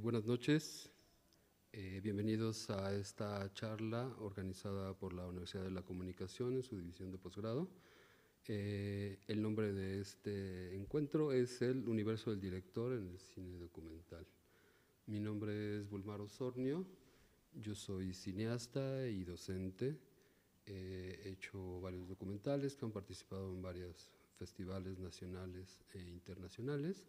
Buenas noches, bienvenidos a esta charla organizada por la Universidad de la Comunicación en su división de posgrado. El nombre de este encuentro es El universo del director en el cine documental. Mi nombre es Bulmaro Osornio, yo soy cineasta y docente. He hecho varios documentales que han participado en varios festivales nacionales e internacionales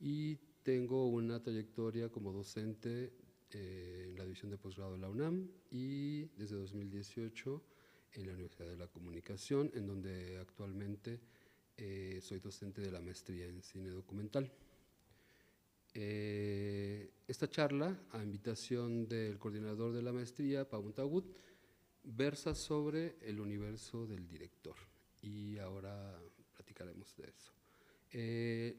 y tengo una trayectoria como docente en la división de posgrado de la UNAM y desde 2018 en la Universidad de la Comunicación, en donde actualmente soy docente de la maestría en cine documental. Esta charla, a invitación del coordinador de la maestría, Pau Montagut, versa sobre el universo del director y ahora platicaremos de eso.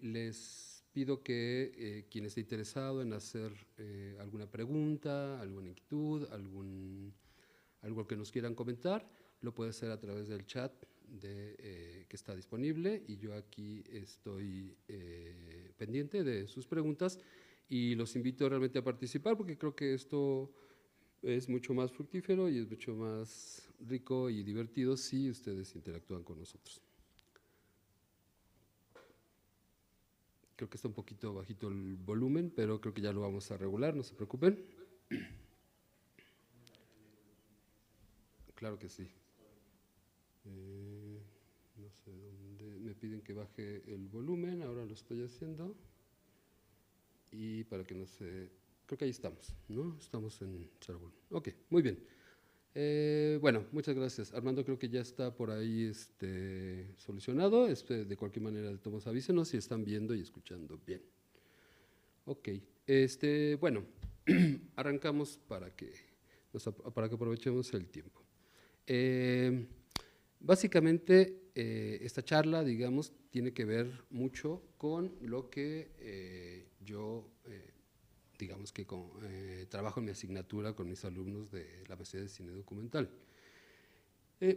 Les pido que quien esté interesado en hacer alguna pregunta, alguna inquietud, algo que nos quieran comentar, lo puede hacer a través del chat que está disponible, y yo aquí estoy pendiente de sus preguntas y los invito realmente a participar, porque creo que esto es mucho más fructífero y es mucho más rico y divertido si ustedes interactúan con nosotros. Creo que está un poquito bajito el volumen, pero creo que ya lo vamos a regular, no se preocupen. Claro que sí. No sé dónde me piden que baje el volumen, ahora lo estoy haciendo. Y para que no se… Creo que ahí estamos, ¿no? Estamos en cero volumen. Ok, muy bien. Bueno, muchas gracias. Armando, creo que ya está por ahí solucionado. De cualquier manera, de todos avísenos si están viendo y escuchando bien. Ok, bueno, arrancamos para que aprovechemos el tiempo. Básicamente, esta charla, digamos, tiene que ver mucho con lo que yo, digamos que trabajo en mi asignatura con mis alumnos de la maestría de cine documental.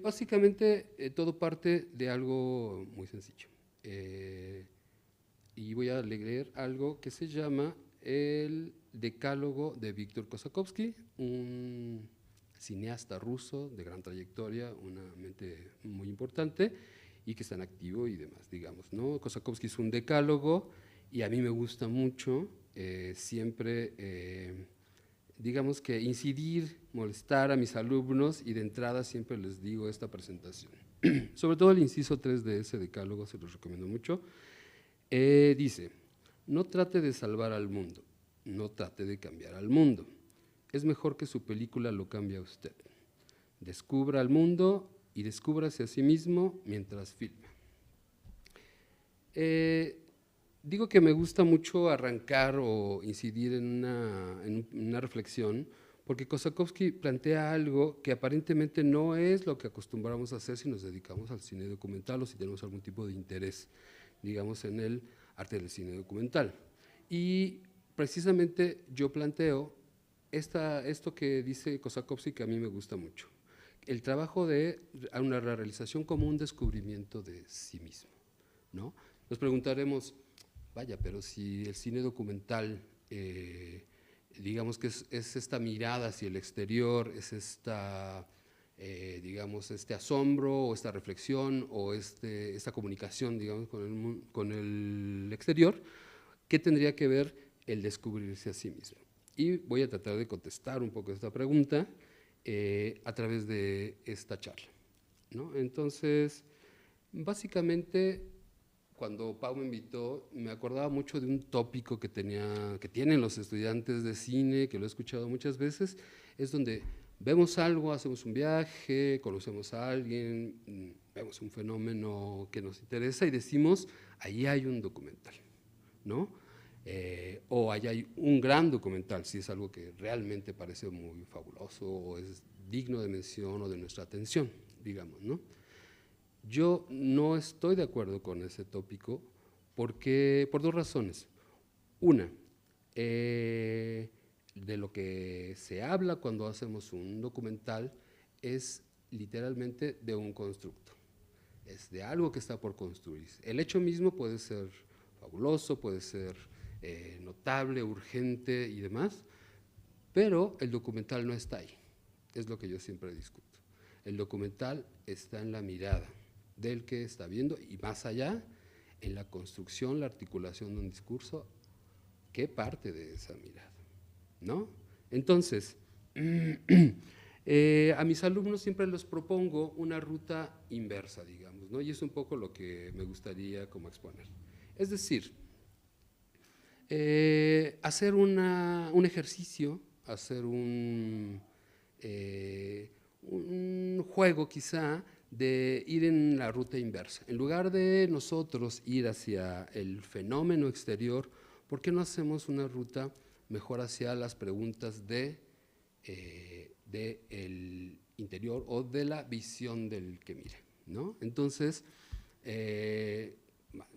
Básicamente, todo parte de algo muy sencillo. Y voy a leer algo que se llama el Decálogo de Víctor Kosakovsky, un cineasta ruso de gran trayectoria, una mente muy importante y que está en activo y demás, digamos, ¿no? Kosakovsky es un decálogo y a mí me gusta mucho siempre, digamos que incidir, molestar a mis alumnos, y de entrada siempre les digo esta presentación. Sobre todo el inciso 3 de ese decálogo, se los recomiendo mucho. Dice: no trate de salvar al mundo, no trate de cambiar al mundo. Es mejor que su película lo cambie a usted. Descubra al mundo y descúbrase a sí mismo mientras filma. Digo que me gusta mucho arrancar o incidir en una reflexión, porque Kosakovsky plantea algo que aparentemente no es lo que acostumbramos a hacer si nos dedicamos al cine documental o si tenemos algún tipo de interés, digamos, en el arte del cine documental. Y precisamente yo planteo esto que dice Kosakovsky, que a mí me gusta mucho: el trabajo de una realización como un descubrimiento de sí mismo, ¿no? Nos preguntaremos, vaya, pero si el cine documental, digamos que es esta mirada hacia el exterior, es esta… digamos, este asombro o esta reflexión o esta comunicación, digamos, con el exterior, ¿qué tendría que ver el descubrirse a sí mismo? Y voy a tratar de contestar un poco esta pregunta a través de esta charla, ¿no? Entonces, básicamente, cuando Pau me invitó, me acordaba mucho de un tópico que tienen los estudiantes de cine, que lo he escuchado muchas veces. Es donde vemos algo, hacemos un viaje, conocemos a alguien, vemos un fenómeno que nos interesa y decimos, ahí hay un documental, ¿no? O ahí hay un gran documental, si es algo que realmente parece muy fabuloso o es digno de mención o de nuestra atención, digamos, ¿no? Yo no estoy de acuerdo con ese tópico por dos razones. Una, de lo que se habla cuando hacemos un documental es literalmente de un constructo, es de algo que está por construirse. El hecho mismo puede ser fabuloso, puede ser notable, urgente y demás, pero el documental no está ahí, es lo que yo siempre discuto. El documental está en la mirada del que está viendo y más allá, en la construcción, la articulación de un discurso que parte de esa mirada, ¿no? Entonces, a mis alumnos siempre les propongo una ruta inversa, digamos, ¿no? Y es un poco lo que me gustaría como exponer. Es decir, hacer un ejercicio, hacer un juego quizá de ir en la ruta inversa. En lugar de nosotros ir hacia el fenómeno exterior, ¿por qué no hacemos una ruta mejor hacia las preguntas de el interior o de la visión del que mire, ¿no? Entonces,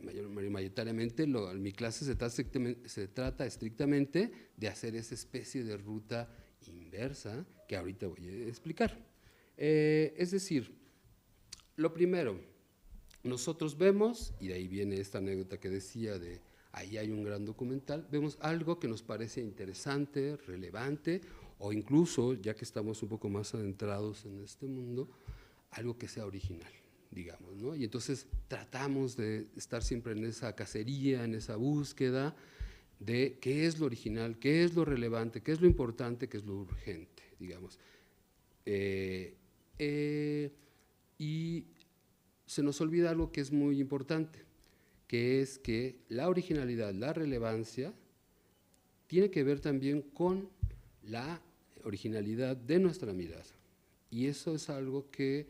mayoritariamente mi clase se trata estrictamente de hacer esa especie de ruta inversa que ahorita voy a explicar. Es decir, lo primero, nosotros vemos, y de ahí viene esta anécdota que decía de ahí hay un gran documental, vemos algo que nos parece interesante, relevante, o incluso, ya que estamos un poco más adentrados en este mundo, algo que sea original, digamos, ¿no? Y entonces tratamos de estar siempre en esa cacería, en esa búsqueda de qué es lo original, qué es lo relevante, qué es lo importante, qué es lo urgente, digamos. Y se nos olvida algo que es muy importante, que es que la originalidad, la relevancia, tiene que ver también con la originalidad de nuestra mirada. Y eso es algo que,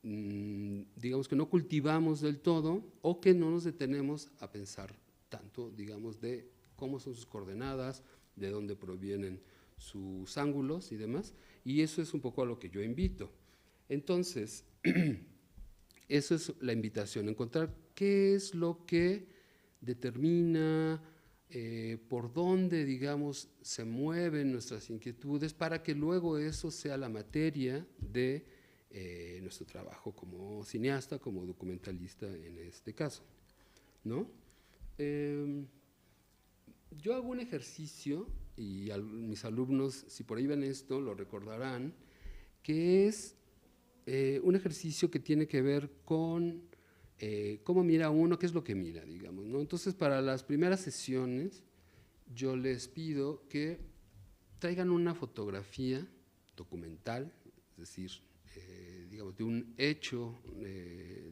digamos, que no cultivamos del todo o que no nos detenemos a pensar tanto, digamos, de cómo son sus coordenadas, de dónde provienen sus ángulos y demás. Y eso es un poco a lo que yo invito. Entonces, eso es la invitación, encontrar qué es lo que determina, por dónde, digamos, se mueven nuestras inquietudes para que luego eso sea la materia de nuestro trabajo como cineasta, como documentalista en este caso, ¿no? Yo hago un ejercicio, y mis alumnos, si por ahí ven esto, lo recordarán, que es un ejercicio que tiene que ver con cómo mira uno, qué es lo que mira, digamos, ¿no? Entonces, para las primeras sesiones, yo les pido que traigan una fotografía documental, es decir, digamos, de un hecho,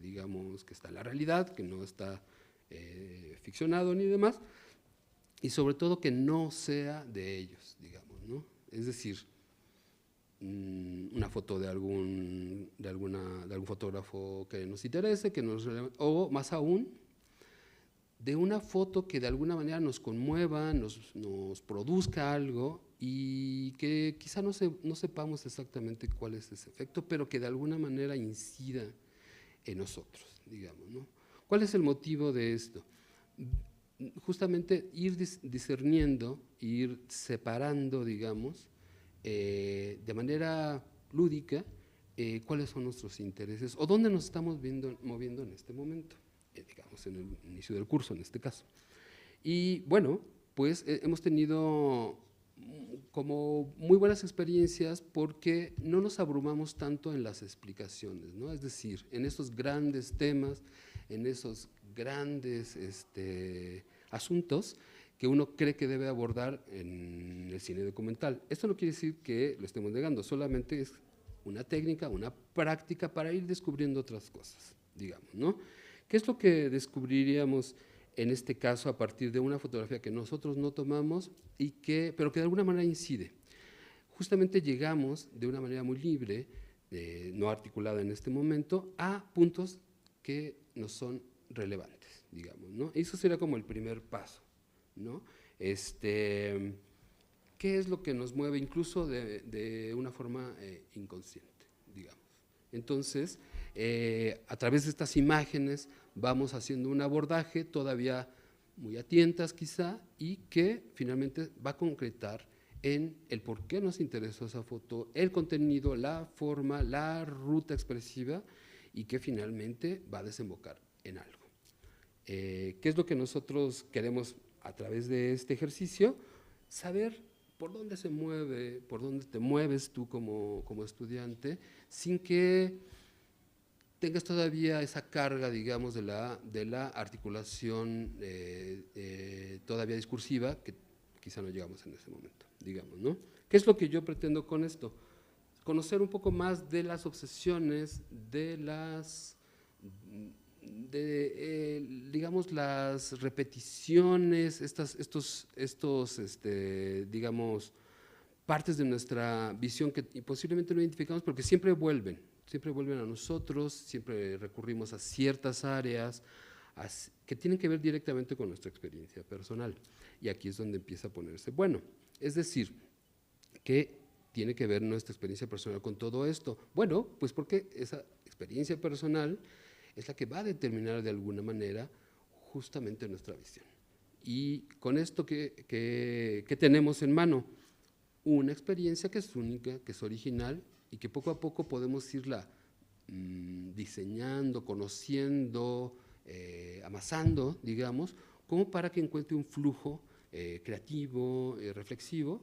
digamos, que está en la realidad, que no está ficcionado ni demás, y sobre todo que no sea de ellos, digamos, ¿no? Es decir, una foto de algún fotógrafo que nos interese, que nos o más aún, de una foto que de alguna manera nos conmueva, nos produzca algo y que quizá no sepamos exactamente cuál es ese efecto, pero que de alguna manera incida en nosotros, digamos, ¿no? ¿Cuál es el motivo de esto? Justamente ir discerniendo, ir separando, digamos, de manera lúdica, cuáles son nuestros intereses o dónde nos estamos moviendo en este momento, digamos, en el inicio del curso en este caso. Y bueno, pues hemos tenido como muy buenas experiencias porque no nos abrumamos tanto en las explicaciones, ¿no? Es decir, en esos grandes temas, en esos grandes asuntos que uno cree que debe abordar en el cine documental. Esto no quiere decir que lo estemos negando, solamente es una técnica, una práctica para ir descubriendo otras cosas, digamos, ¿no? ¿Qué es lo que descubriríamos en este caso a partir de una fotografía que nosotros no tomamos pero que de alguna manera incide? Justamente llegamos de una manera muy libre, no articulada en este momento, a puntos que nos son relevantes, digamos, ¿no? Eso sería como el primer paso, ¿no? ¿Qué es lo que nos mueve incluso de una forma inconsciente, digamos? Entonces, a través de estas imágenes vamos haciendo un abordaje todavía muy a tientas quizá y que finalmente va a concretar en el por qué nos interesó esa foto, el contenido, la forma, la ruta expresiva y que finalmente va a desembocar en algo. ¿Qué es lo que nosotros queremos a través de este ejercicio, saber por dónde se mueve, por dónde te mueves tú como estudiante, sin que tengas todavía esa carga, digamos, de la articulación todavía discursiva, que quizá no llegamos en ese momento, digamos, ¿no? ¿Qué es lo que yo pretendo con esto? Conocer un poco más de las obsesiones, digamos, las repeticiones, digamos, partes de nuestra visión que posiblemente no identificamos porque siempre vuelven a nosotros, siempre recurrimos a ciertas áreas que tienen que ver directamente con nuestra experiencia personal. Y aquí es donde empieza a ponerse bueno. Es decir, que tiene que ver nuestra experiencia personal con todo esto. Bueno, pues porque esa experiencia personal es la que va a determinar de alguna manera justamente nuestra visión. Y con esto que tenemos en mano, una experiencia que es única, que es original y que poco a poco podemos irla diseñando, conociendo, amasando, digamos, como para que encuentre un flujo creativo, reflexivo,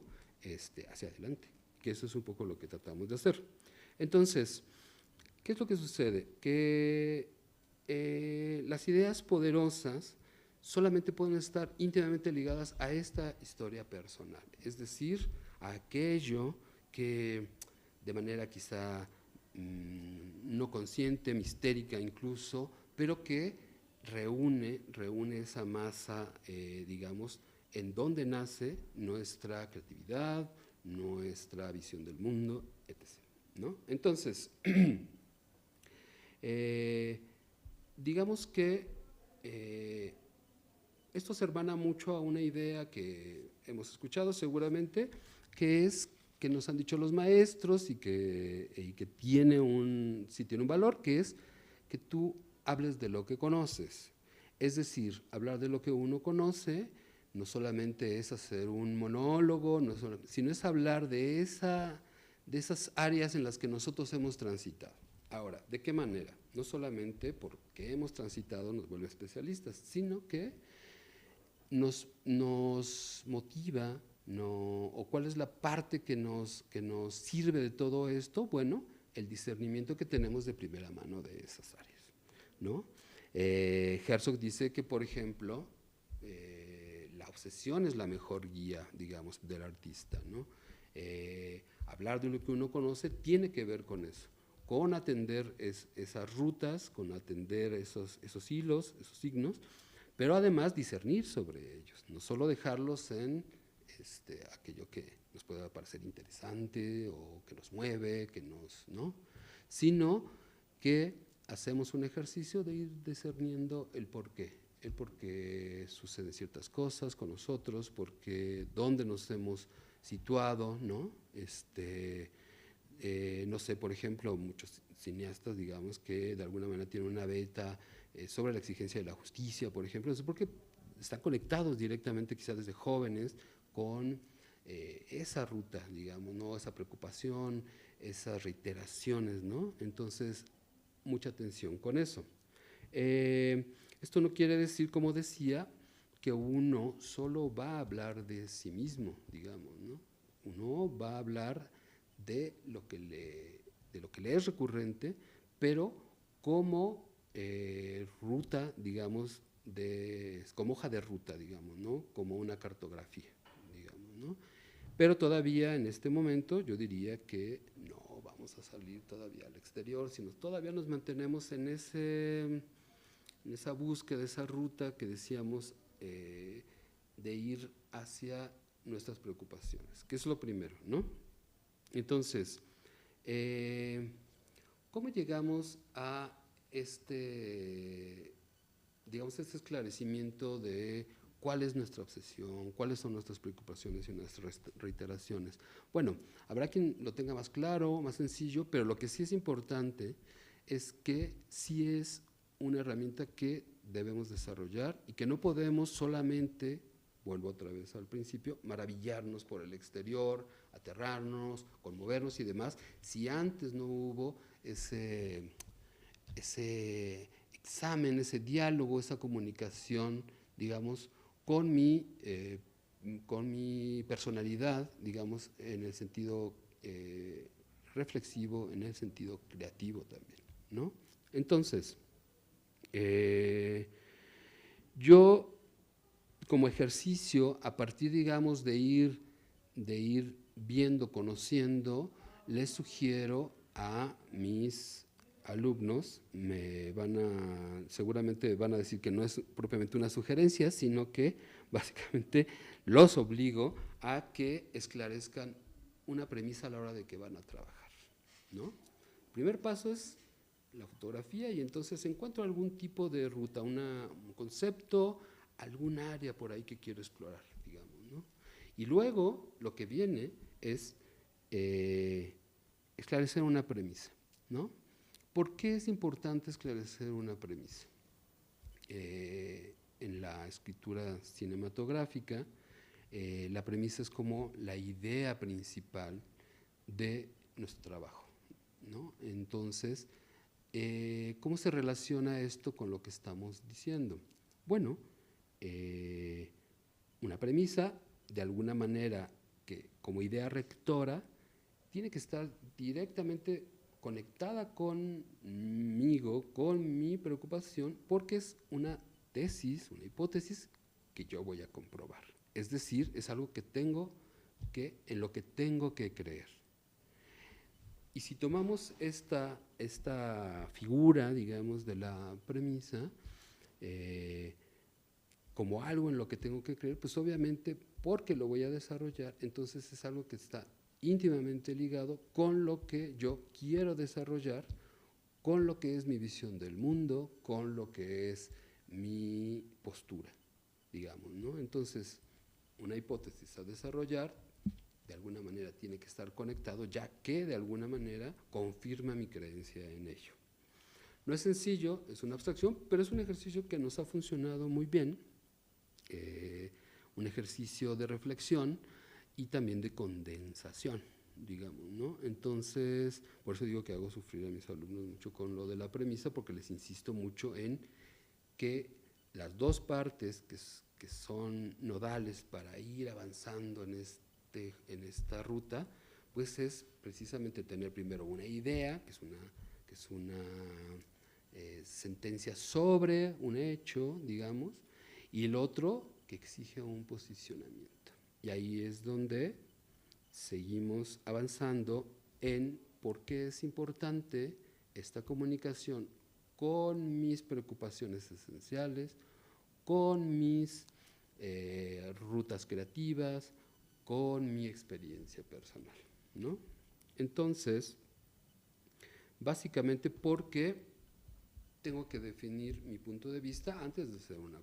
hacia adelante, que eso es un poco lo que tratamos de hacer. Entonces, ¿qué es lo que sucede? Que las ideas poderosas solamente pueden estar íntimamente ligadas a esta historia personal, es decir, a aquello que de manera quizá no consciente, mistérica incluso, pero que reúne esa masa, digamos, en donde nace nuestra creatividad, nuestra visión del mundo, etc., ¿no? Entonces, digamos que esto se hermana mucho a una idea que hemos escuchado seguramente, que es que nos han dicho los maestros y que tiene un valor, que es que tú hables de lo que conoces. Es decir, hablar de lo que uno conoce no solamente es hacer un monólogo, sino es hablar de esas áreas en las que nosotros hemos transitado. Ahora, ¿de qué manera? No solamente porque hemos transitado nos vuelve especialistas, sino que nos motiva, o cuál es la parte que nos sirve de todo esto. Bueno, el discernimiento que tenemos de primera mano de esas áreas, ¿no? Herzog dice que, por ejemplo, la obsesión es la mejor guía, digamos, del artista, ¿no? Hablar de lo que uno conoce tiene que ver con eso, con atender esas rutas, con atender esos hilos, esos signos, pero además discernir sobre ellos, no solo dejarlos en aquello que nos pueda parecer interesante o que nos mueve, ¿no? Sino que hacemos un ejercicio de ir discerniendo el por qué suceden ciertas cosas con nosotros, dónde nos hemos situado, ¿no? No sé, por ejemplo, muchos cineastas, digamos, que de alguna manera tienen una beta sobre la exigencia de la justicia, por ejemplo, es porque están conectados directamente, quizás desde jóvenes, con esa ruta, digamos, ¿no? Esa preocupación, esas reiteraciones, ¿no? Entonces, mucha atención con eso. Esto no quiere decir, como decía, que uno solo va a hablar de sí mismo, digamos, ¿no? Uno va a hablar de lo que le es recurrente, pero como ruta, digamos, como hoja de ruta, digamos, ¿no? Como una cartografía, digamos, ¿no? Pero todavía en este momento yo diría que no vamos a salir todavía al exterior, sino todavía nos mantenemos en esa búsqueda, esa ruta que decíamos de ir hacia nuestras preocupaciones, que es lo primero, ¿no? Entonces, ¿cómo llegamos a digamos, este esclarecimiento de cuál es nuestra obsesión, cuáles son nuestras preocupaciones y nuestras reiteraciones? Bueno, habrá quien lo tenga más claro, más sencillo, pero lo que sí es importante es que sí es una herramienta que debemos desarrollar y que no podemos solamente, vuelvo otra vez al principio, maravillarnos por el exterior, aterrarnos, conmovernos y demás, si antes no hubo ese examen, ese diálogo, esa comunicación, digamos, con mi personalidad, digamos, en el sentido reflexivo, en el sentido creativo también, ¿no? Entonces, yo como ejercicio, a partir, digamos, de ir viendo, conociendo, les sugiero a mis alumnos, seguramente van a decir que no es propiamente una sugerencia, sino que básicamente los obligo a que esclarezcan una premisa a la hora de que van a trabajar, ¿no? El primer paso es la fotografía y entonces encuentro algún tipo de ruta, un concepto, algún área por ahí que quiero explorar, digamos, ¿no? Y luego lo que viene es esclarecer una premisa, ¿no? ¿Por qué es importante esclarecer una premisa? En la escritura cinematográfica, la premisa es como la idea principal de nuestro trabajo, ¿no? Entonces, ¿cómo se relaciona esto con lo que estamos diciendo? Bueno, una premisa, de alguna manera, que como idea rectora, tiene que estar directamente conectada conmigo, con mi preocupación, porque es una tesis, una hipótesis que yo voy a comprobar. Es decir, es algo que en lo que tengo que creer. Y si tomamos esta figura, digamos, de la premisa, como algo en lo que tengo que creer, pues obviamente porque lo voy a desarrollar, entonces es algo que está íntimamente ligado con lo que yo quiero desarrollar, con lo que es mi visión del mundo, con lo que es mi postura, digamos, ¿no? Entonces, una hipótesis a desarrollar, de alguna manera tiene que estar conectado, ya que de alguna manera confirma mi creencia en ello. No es sencillo, es una abstracción, pero es un ejercicio que nos ha funcionado muy bien, un ejercicio de reflexión y también de condensación, digamos, ¿no? Entonces, por eso digo que hago sufrir a mis alumnos mucho con lo de la premisa, porque les insisto mucho en que las dos partes que son nodales para ir avanzando en esta ruta, pues es precisamente tener primero una idea, que es una sentencia sobre un hecho, digamos, y el otro que exige un posicionamiento. Y ahí es donde seguimos avanzando en por qué es importante esta comunicación con mis preocupaciones esenciales, con mis rutas creativas, con mi experiencia personal, ¿no? Entonces, básicamente porque tengo que definir mi punto de vista antes de hacer una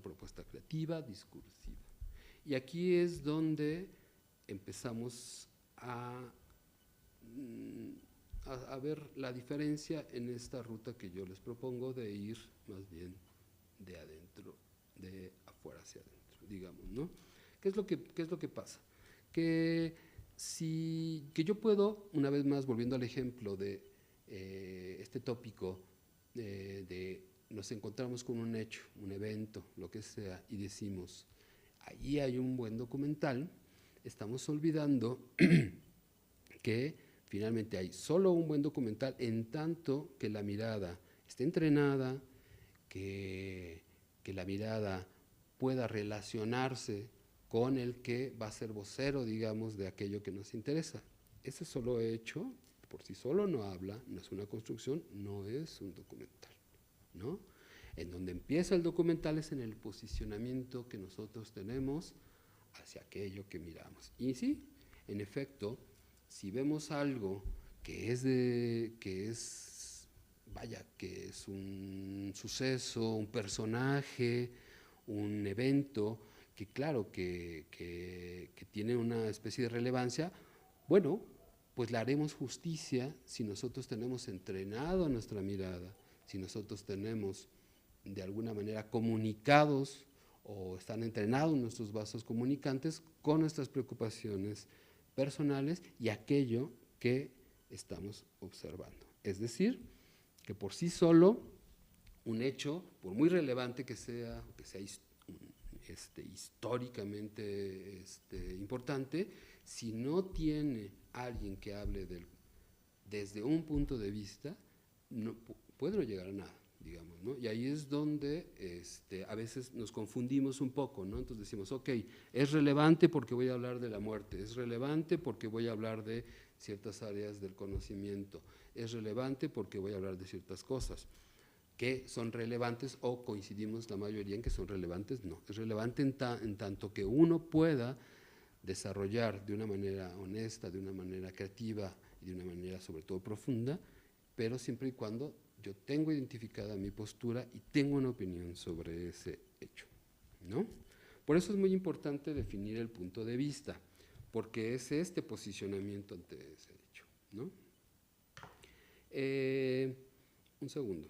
propuesta creativa, discursiva. Y aquí es donde empezamos a ver la diferencia en esta ruta que yo les propongo de ir más bien de adentro, de afuera hacia adentro, digamos, ¿no? ¿Qué es lo que pasa? Que yo puedo, una vez más, volviendo al ejemplo de este tópico de nos encontramos con un hecho, un evento, lo que sea, y decimos, ahí hay un buen documental, estamos olvidando que finalmente hay solo un buen documental en tanto que la mirada esté entrenada, que la mirada pueda relacionarse con el que va a ser vocero, digamos, de aquello que nos interesa. Ese solo hecho, por sí solo no habla, no es una construcción, no es un documental, ¿no? En donde empieza el documental es en el posicionamiento que nosotros tenemos hacia aquello que miramos. Y sí, en efecto, si vemos algo que es un suceso, un personaje, un evento, que claro, que tiene una especie de relevancia, bueno, pues le haremos justicia si nosotros tenemos entrenado nuestra mirada, si nosotros tenemos de alguna manera comunicados o están entrenados nuestros vasos comunicantes con nuestras preocupaciones personales y aquello que estamos observando. Es decir, que por sí solo un hecho, por muy relevante que sea históricamente importante, si no tiene alguien que hable desde un punto de vista, no puede no llegar a nada, digamos, ¿no? Y ahí es donde a veces nos confundimos un poco, ¿no? Entonces decimos, ok, es relevante porque voy a hablar de la muerte, es relevante porque voy a hablar de ciertas áreas del conocimiento, es relevante porque voy a hablar de ciertas cosas que son relevantes, o coincidimos la mayoría en que son relevantes. No, es relevante en tanto que uno pueda desarrollar de una manera honesta, de una manera creativa y de una manera sobre todo profunda, pero siempre y cuando yo tengo identificada mi postura y tengo una opinión sobre ese hecho, ¿no? Por eso es muy importante definir el punto de vista, porque es este posicionamiento ante ese hecho, ¿no? Un segundo.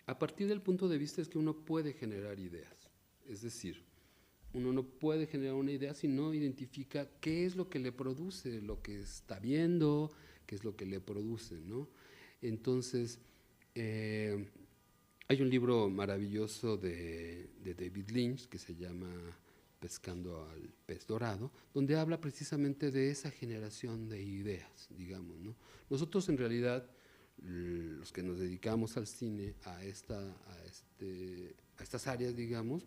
A partir del punto de vista es que uno puede generar ideas, es decir, uno no puede generar una idea si no identifica qué es lo que le produce lo que está viendo, qué es lo que le produce, ¿no? Entonces, hay un libro maravilloso de David Lynch que se llama Pescando al pez dorado, donde habla precisamente de esa generación de ideas, digamos, ¿no? Nosotros en realidad, los que nos dedicamos al cine, a estas áreas, digamos,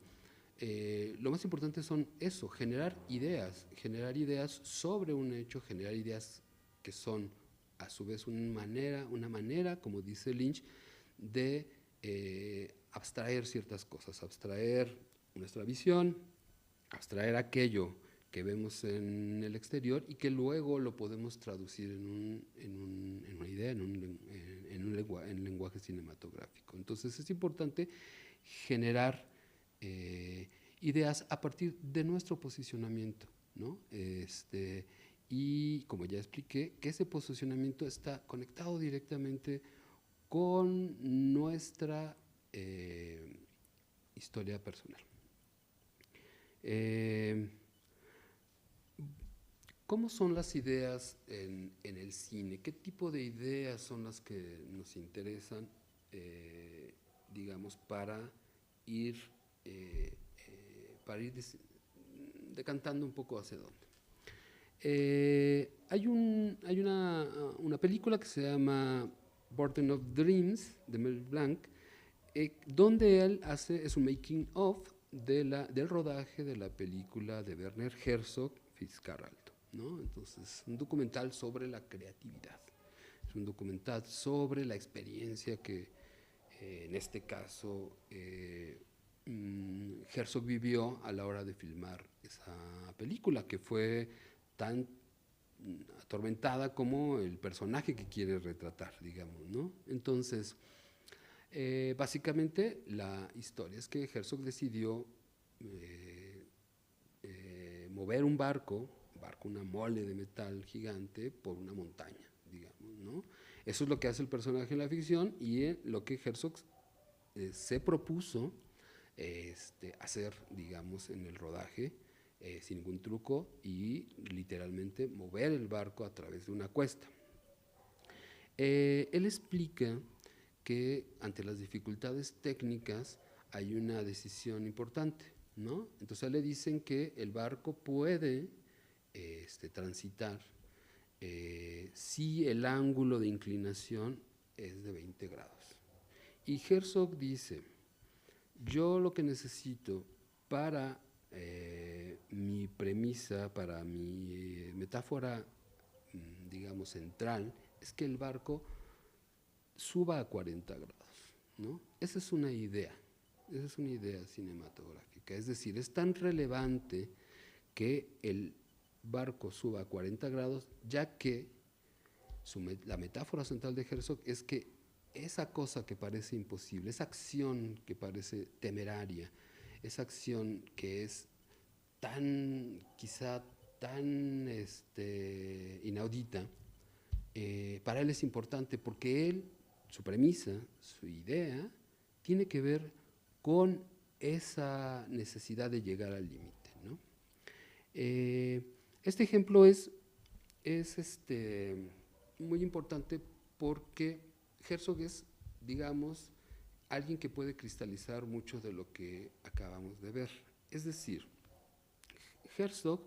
lo más importante son eso, generar ideas sobre un hecho, generar ideas que son a su vez una manera, como dice Lynch, de abstraer ciertas cosas, abstraer nuestra visión, abstraer aquello que vemos en el exterior y que luego lo podemos traducir en una idea, en lenguaje cinematográfico. Entonces es importante generar ideas a partir de nuestro posicionamiento, ¿no? Y como ya expliqué, que ese posicionamiento está conectado directamente con nuestra historia personal. ¿Cómo son las ideas en el cine? ¿Qué tipo de ideas son las que nos interesan, digamos, para ir decantando un poco hacia dónde? Hay una película que se llama Burden of Dreams, de Mel Blanc, donde él es un making of del rodaje de la película de Werner Herzog, Fitzcarraldo, ¿no? Entonces, un documental sobre la creatividad, es un documental sobre la experiencia que, en este caso, Herzog vivió a la hora de filmar esa película, que fue tan atormentada como el personaje que quiere retratar, digamos, ¿no? Entonces, básicamente la historia es que Herzog decidió mover un barco, una mole de metal gigante, por una montaña, digamos, ¿no? Eso es lo que hace el personaje en la ficción y lo que Herzog se propuso hacer, digamos, en el rodaje, sin ningún truco, y literalmente mover el barco a través de una cuesta. Él explica que ante las dificultades técnicas hay una decisión importante, ¿no? Entonces le dicen que el barco puede transitar si el ángulo de inclinación es de 20 grados. Y Herzog dice, yo lo que necesito para mi premisa, para mi metáfora, digamos, central, es que el barco suba a 40 grados, ¿no? Esa es una idea cinematográfica. Es decir, es tan relevante que el barco suba a 40 grados, ya que la metáfora central de Herzog es que esa cosa que parece imposible, esa acción que parece temeraria, esa acción que es quizá tan inaudita, para él es importante porque su premisa, su idea, tiene que ver con esa necesidad de llegar al límite, ¿no? Este ejemplo es muy importante porque Herzog es, digamos, alguien que puede cristalizar mucho de lo que acabamos de ver. Es decir, Herzog,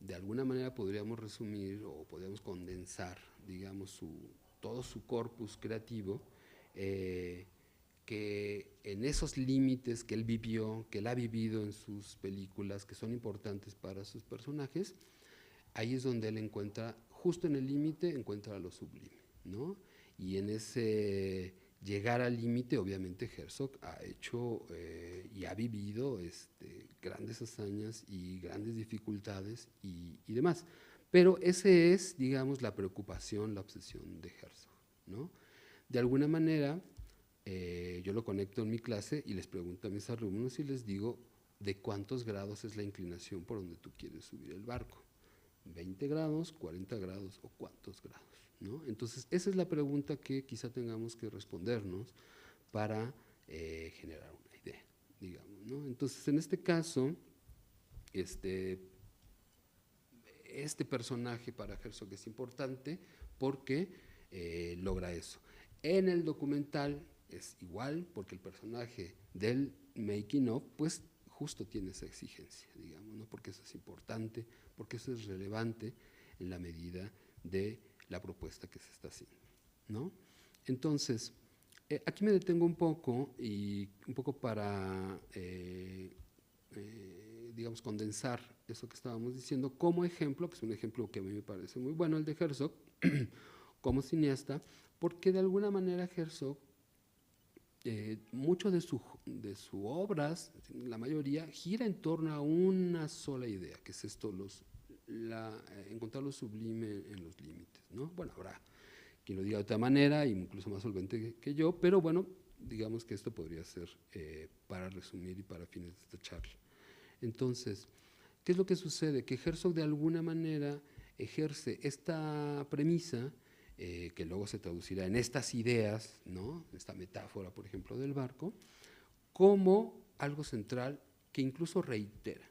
de alguna manera podríamos resumir o podríamos condensar, digamos, todo su corpus creativo, eh, que en esos límites que él vivió, que él ha vivido en sus películas, que son importantes para sus personajes, ahí es donde él encuentra, justo en el límite, encuentra lo sublime, ¿no? Y en ese llegar al límite, obviamente Herzog ha hecho y ha vivido grandes hazañas y grandes dificultades y demás. Pero ese es, digamos, la preocupación, la obsesión de Herzog, ¿no? De alguna manera, yo lo conecto en mi clase y les pregunto a mis alumnos y les digo de cuántos grados es la inclinación por donde tú quieres subir el barco. 20 grados, 40 grados o cuántos grados, ¿no? Entonces, esa es la pregunta que quizá tengamos que respondernos para generar una idea, digamos, ¿no? Entonces, en este caso, este personaje para Herzog es importante porque logra eso. En el documental es igual, porque el personaje del making of, pues justo tiene esa exigencia, digamos, ¿no? Porque eso es importante, porque eso es relevante en la medida de la propuesta que se está haciendo, ¿no? Entonces, aquí me detengo un poco y un poco para digamos, condensar eso que estábamos diciendo como ejemplo, que es un ejemplo que a mí me parece muy bueno, el de Herzog, como cineasta, porque de alguna manera Herzog, mucho de su obras, la mayoría, gira en torno a una sola idea, que es esto, encontrar lo sublime en los límites, ¿no? Bueno, habrá quien lo diga de otra manera, incluso más solvente que yo, pero bueno, digamos que esto podría ser para resumir y para fines de esta charla. Entonces, ¿qué es lo que sucede? Que Herzog de alguna manera ejerce esta premisa, que luego se traducirá en estas ideas, ¿no? Esta metáfora, por ejemplo, del barco, como algo central que incluso reitera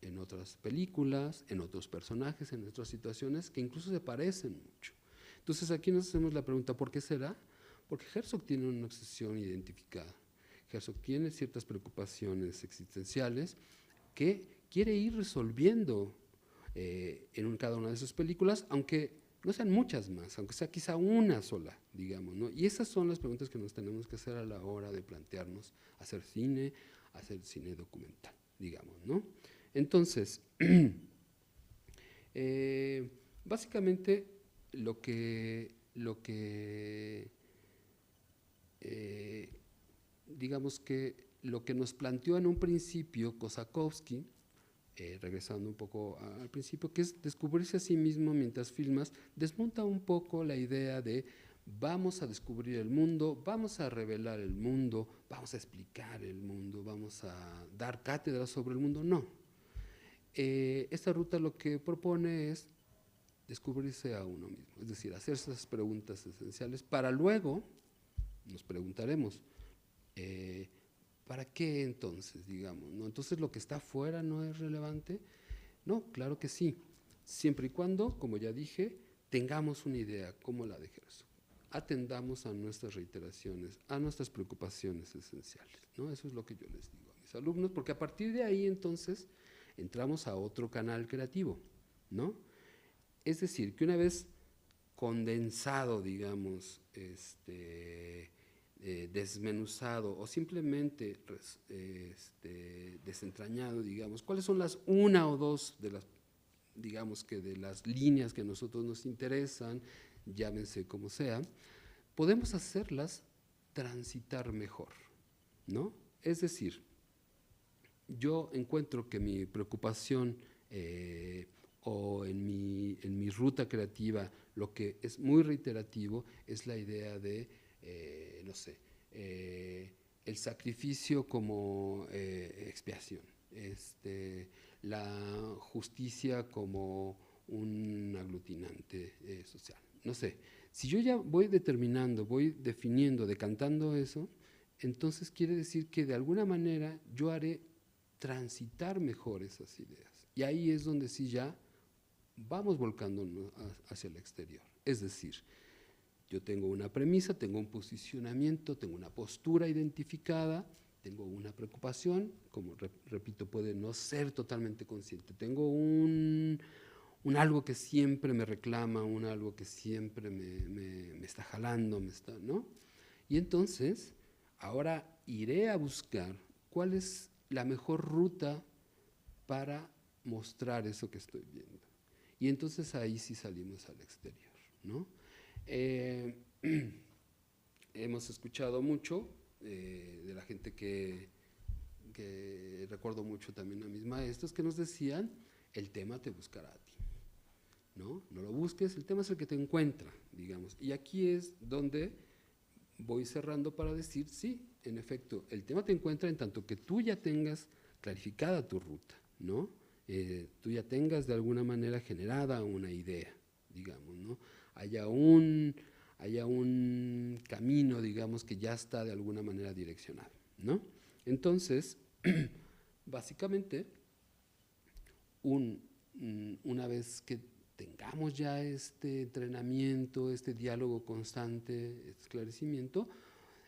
en otras películas, en otros personajes, en otras situaciones que incluso se parecen mucho. Entonces aquí nos hacemos la pregunta, ¿por qué será? Porque Herzog tiene una obsesión identificada. Herzog tiene ciertas preocupaciones existenciales que quiere ir resolviendo en cada una de sus películas, aunque no sean muchas más, aunque sea quizá una sola, digamos, ¿no? Y esas son las preguntas que nos tenemos que hacer a la hora de plantearnos hacer cine documental, digamos, ¿no? Entonces, básicamente digamos que lo que nos planteó en un principio Kosakowski, regresando un poco al principio, que es descubrirse a sí mismo mientras filmas, desmonta un poco la idea de vamos a descubrir el mundo, vamos a revelar el mundo, vamos a explicar el mundo, vamos a dar cátedra sobre el mundo. No. Esta ruta lo que propone es descubrirse a uno mismo, es decir, hacerse esas preguntas esenciales para luego nos preguntaremos, ¿para qué entonces, digamos? ¿No? Entonces, ¿lo que está afuera no es relevante? No, claro que sí, siempre y cuando, como ya dije, tengamos una idea como la de Herzog. Atendamos a nuestras reiteraciones, a nuestras preocupaciones esenciales, ¿no? Eso es lo que yo les digo a mis alumnos, porque a partir de ahí entonces entramos a otro canal creativo, ¿no? Es decir, que una vez condensado, digamos, desmenuzado o simplemente desentrañado, digamos, cuáles son las una o dos de las, digamos que de las líneas que a nosotros nos interesan, llámense como sea, podemos hacerlas transitar mejor, ¿no? Es decir, yo encuentro que mi preocupación o en mi ruta creativa, lo que es muy reiterativo es la idea de, no sé, el sacrificio como expiación, la justicia como un aglutinante social. No sé, si yo ya voy determinando, voy definiendo, decantando eso, entonces quiere decir que de alguna manera yo haré transitar mejor esas ideas. Y ahí es donde sí ya vamos volcándonos hacia el exterior. Es decir, yo tengo una premisa, tengo un posicionamiento, tengo una postura identificada, tengo una preocupación, como repito, puede no ser totalmente consciente, tengo un algo que siempre me reclama, un algo que siempre me está jalando, ¿no? Y entonces, ahora iré a buscar cuál es la mejor ruta para mostrar eso que estoy viendo. Y entonces ahí sí salimos al exterior, ¿no? Hemos escuchado mucho de la gente que recuerdo mucho también a mis maestros que nos decían, el tema te buscará a ti, ¿no? No lo busques, el tema es el que te encuentra, digamos. Y aquí es donde voy cerrando para decir, sí, en efecto, el tema te encuentra en tanto que tú ya tengas clarificada tu ruta, ¿no? Tú ya tengas de alguna manera generada una idea, digamos, ¿no? Haya un camino, digamos, que ya está de alguna manera direccionado, ¿no? Entonces, básicamente, una vez que tengamos ya este entrenamiento, este diálogo constante, este esclarecimiento,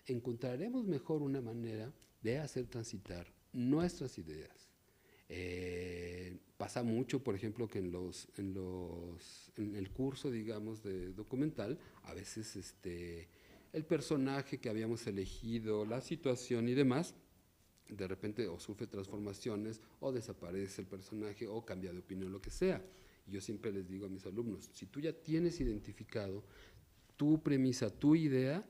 encontraremos mejor una manera de hacer transitar nuestras ideas. Pasa mucho, por ejemplo, que en el curso, digamos, de documental, a veces el personaje que habíamos elegido, la situación y demás, de repente o sufre transformaciones o desaparece el personaje o cambia de opinión, lo que sea. Yo siempre les digo a mis alumnos, si tú ya tienes identificado tu premisa, tu idea,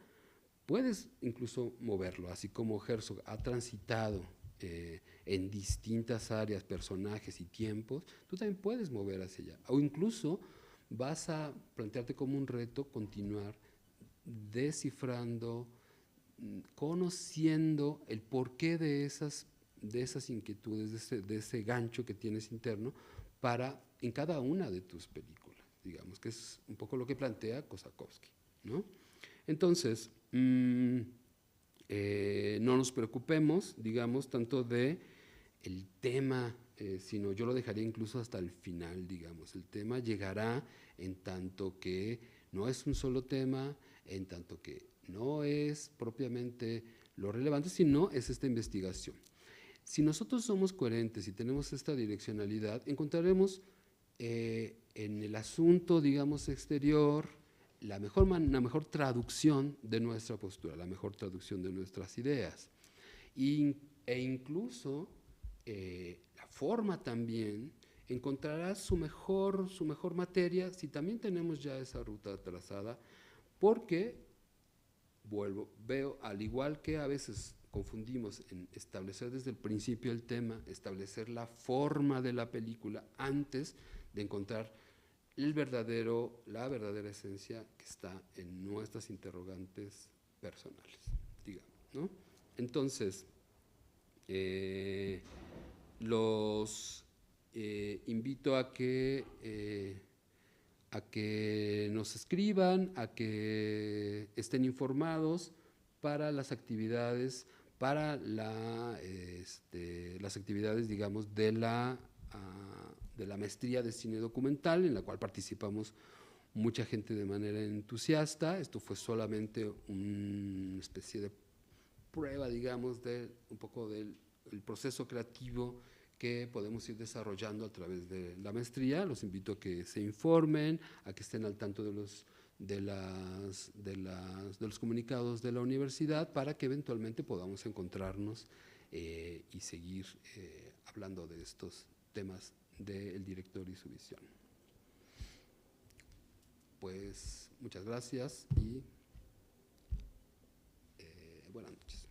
puedes incluso moverlo, así como Herzog ha transitado en distintas áreas, personajes y tiempos, tú también puedes mover hacia allá. O incluso vas a plantearte como un reto continuar descifrando, conociendo el porqué de esas inquietudes, de ese gancho que tienes interno para en cada una de tus películas, digamos, que es un poco lo que plantea Kosakowski, ¿no? Entonces, no nos preocupemos, digamos, tanto de el tema, sino yo lo dejaría incluso hasta el final, digamos. El tema llegará en tanto que no es un solo tema, en tanto que no es propiamente lo relevante, sino es esta investigación. Si nosotros somos coherentes y tenemos esta direccionalidad, encontraremos en el asunto, digamos, exterior, la mejor traducción de nuestra postura, la mejor traducción de nuestras ideas. E incluso la forma también encontrará su mejor materia si también tenemos ya esa ruta trazada, porque, veo, al igual que a veces confundimos en establecer desde el principio el tema, establecer la forma de la película antes de encontrar la verdadera esencia que está en nuestras interrogantes personales, digamos, ¿no? Entonces, los invito a que nos escriban, a que estén informados para las actividades, las actividades, digamos, de la maestría de cine documental, en la cual participamos mucha gente de manera entusiasta. Esto fue solamente una especie de prueba, digamos, de un poco del proceso creativo que podemos ir desarrollando a través de la maestría. Los invito a que se informen, a que estén al tanto de los comunicados de la universidad para que eventualmente podamos encontrarnos y seguir hablando de estos temas del director y su visión. Pues muchas gracias y buenas noches.